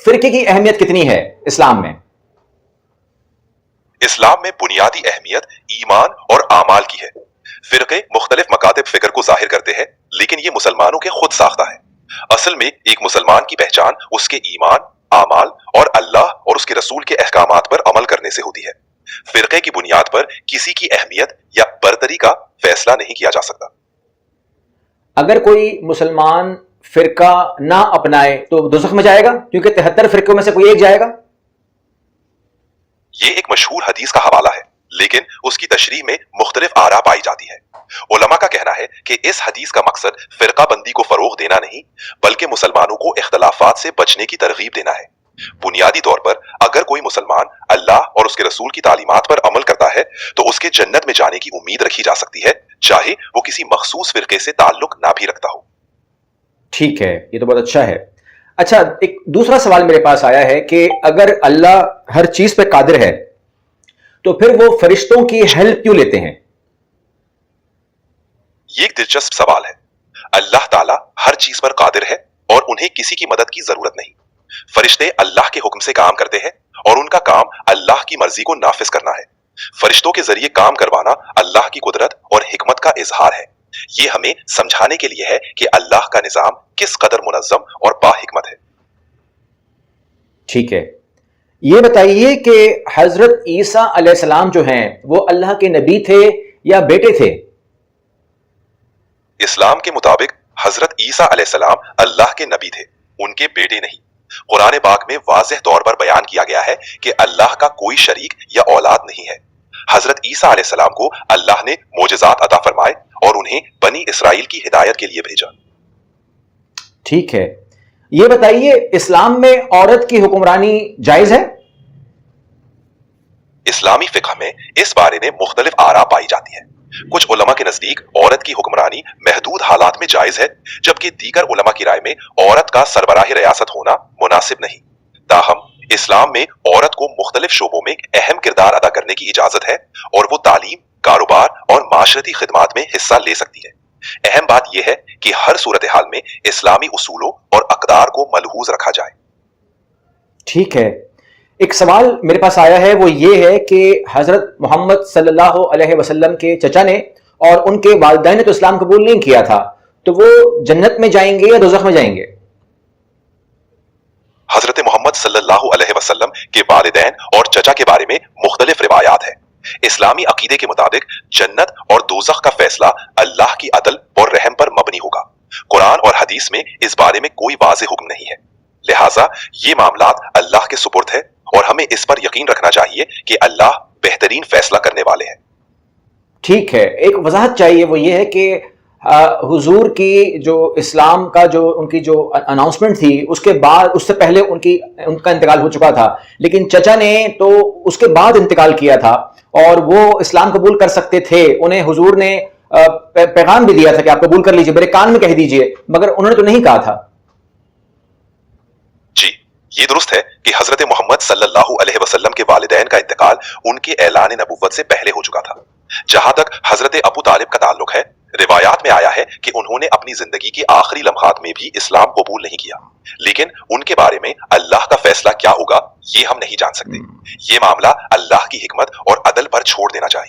فرقے کی اہمیت کتنی ہے اسلام میں؟ اسلام میں بنیادی اہمیت ایمان اور اعمال کی ہے۔ فرقے مختلف مکاتب فکر کو ظاہر کرتے ہیں، لیکن یہ مسلمانوں کے خود ساختہ ہے۔ اصل میں ایک مسلمان کی پہچان اس کے ایمان، اعمال اور اللہ اور اس کے رسول کے احکامات پر عمل کرنے سے ہوتی ہے۔ فرقے کی بنیاد پر کسی کی اہمیت یا برتری کا فیصلہ نہیں کیا جا سکتا۔ اگر کوئی مسلمان فرقہ نہ اپنائے تو دوزخ میں جائے گا، کیونکہ 73 فرقوں میں سے کوئی ایک جائے گا؟ یہ ایک مشہور حدیث کا حوالہ ہے، لیکن اس کی تشریح میں مختلف آراء پائی جاتی ہے۔ علماء کا کہنا ہے کہ اس حدیث کا مقصد فرقہ بندی کو فروغ دینا نہیں، بلکہ مسلمانوں کو اختلافات سے بچنے کی ترغیب دینا ہے۔ بنیادی طور پر اگر کوئی مسلمان اللہ اور اس کے رسول کی تعلیمات پر عمل کرتا ہے تو اس کے جنت میں جانے کی امید رکھی جا سکتی ہے، چاہے وہ کسی مخصوص فرقے سے تعلق نہ بھی رکھتا ہو۔ ٹھیک ہے، یہ تو بہت اچھا ہے۔ اچھا، ایک دوسرا سوال میرے پاس آیا ہے کہ اگر اللہ ہر چیز پہ قادر ہے تو پھر وہ فرشتوں کی ہیلپ کیوں لیتے ہیں؟ یہ ایک دلچسپ سوال ہے۔ اللہ تعالیٰ ہر چیز پر قادر ہے اور انہیں کسی کی مدد کی ضرورت نہیں۔ فرشتے اللہ کے حکم سے کام کرتے ہیں اور ان کا کام اللہ کی مرضی کو نافذ کرنا ہے۔ فرشتوں کے ذریعے کام کروانا اللہ کی قدرت اور حکمت کا اظہار ہے۔ یہ ہمیں سمجھانے کے لیے ہے کہ اللہ کا نظام کس قدر منظم اور باحکمت ہے۔ ٹھیک ہے، یہ بتائیے کہ حضرت عیسیٰ علیہ السلام جو ہیں وہ اللہ کے نبی تھے یا بیٹے تھے؟ اسلام کے مطابق حضرت عیسیٰ علیہ السلام اللہ کے نبی تھے، ان کے بیٹے نہیں۔ قرآن پاک میں واضح طور پر بیان کیا گیا ہے کہ اللہ کا کوئی شریک یا اولاد نہیں ہے۔ حضرت عیسیٰ علیہ السلام کو اللہ نے معجزات عطا فرمائے اور انہیں بنی اسرائیل کی ہدایت کے لیے بھیجا۔ ٹھیک ہے، یہ بتائیے اسلام میں عورت کی حکمرانی جائز ہے؟ اسلامی فقہ میں اس بارے میں مختلف آراء پائی جاتی ہے۔ کچھ علماء کے نزدیک عورت کی حکمرانی محدود حالات میں جائز ہے، جبکہ دیگر علماء کی رائے میں عورت کا سربراہ ریاست ہونا مناسب نہیں۔ تاہم اسلام میں عورت کو مختلف شعبوں میں اہم کردار ادا کرنے کی اجازت ہے اور وہ تعلیم، کاروبار اور معاشرتی خدمات میں حصہ لے سکتی ہے۔ اہم بات یہ ہے کہ ہر صورتحال میں اسلامی اصولوں اور اقدار کو ملحوظ رکھا جائے۔ ٹھیک ہے، ایک سوال میرے پاس آیا ہے، وہ یہ ہے کہ حضرت محمد صلی اللہ علیہ وسلم کے چچا نے اور ان کے والدین نے تو اسلام قبول نہیں کیا تھا، تو وہ جنت میں جائیں گے یا دوزخ میں جائیں گے؟ حضرت محمد صلی اللہ علیہ وسلم کے والدین اور چچا کے بارے میں مختلف روایات ہیں۔ اسلامی عقیدے کے مطابق جنت اور دوزخ کا فیصلہ اللہ کی عدل اور رحم پر مبنی ہوگا۔ قرآن اور حدیث میں اس بارے میں کوئی واضح حکم نہیں ہے، لہٰذا یہ معاملات اللہ کے سپرد ہے اور ہمیں اس پر یقین رکھنا چاہیے کہ اللہ بہترین فیصلہ کرنے والے ہیں۔ ٹھیک ہے، ایک وضاحت چاہیے، وہ یہ ہے کہ حضور کی جو اسلام کا جو ان کی جو اناؤنسمنٹ تھی اس کے بعد، اس سے پہلے ان کا انتقال ہو چکا تھا، لیکن چچا نے تو اس کے بعد انتقال کیا تھا اور وہ اسلام قبول کر سکتے تھے۔ انہیں حضور نے پیغام بھی دیا تھا کہ آپ قبول کر لیجئے، میرے کان میں کہہ دیجئے، مگر انہوں نے تو نہیں کہا تھا۔ جی، یہ درست ہے کہ حضرت محمد صلی اللہ علیہ وسلم کے والدین کا انتقال ان کے اعلان نبوت سے پہلے ہو چکا تھا۔ جہاں تک حضرت ابو طالب کا تعلق ہے، روایات میں آیا ہے کہ انہوں نے اپنی زندگی کے آخری لمحات میں بھی اسلام قبول نہیں کیا، لیکن ان کے بارے میں اللہ کا فیصلہ کیا ہوگا یہ ہم نہیں جان سکتے۔ یہ معاملہ اللہ کی حکمت اور عدل پر چھوڑ دینا چاہیے۔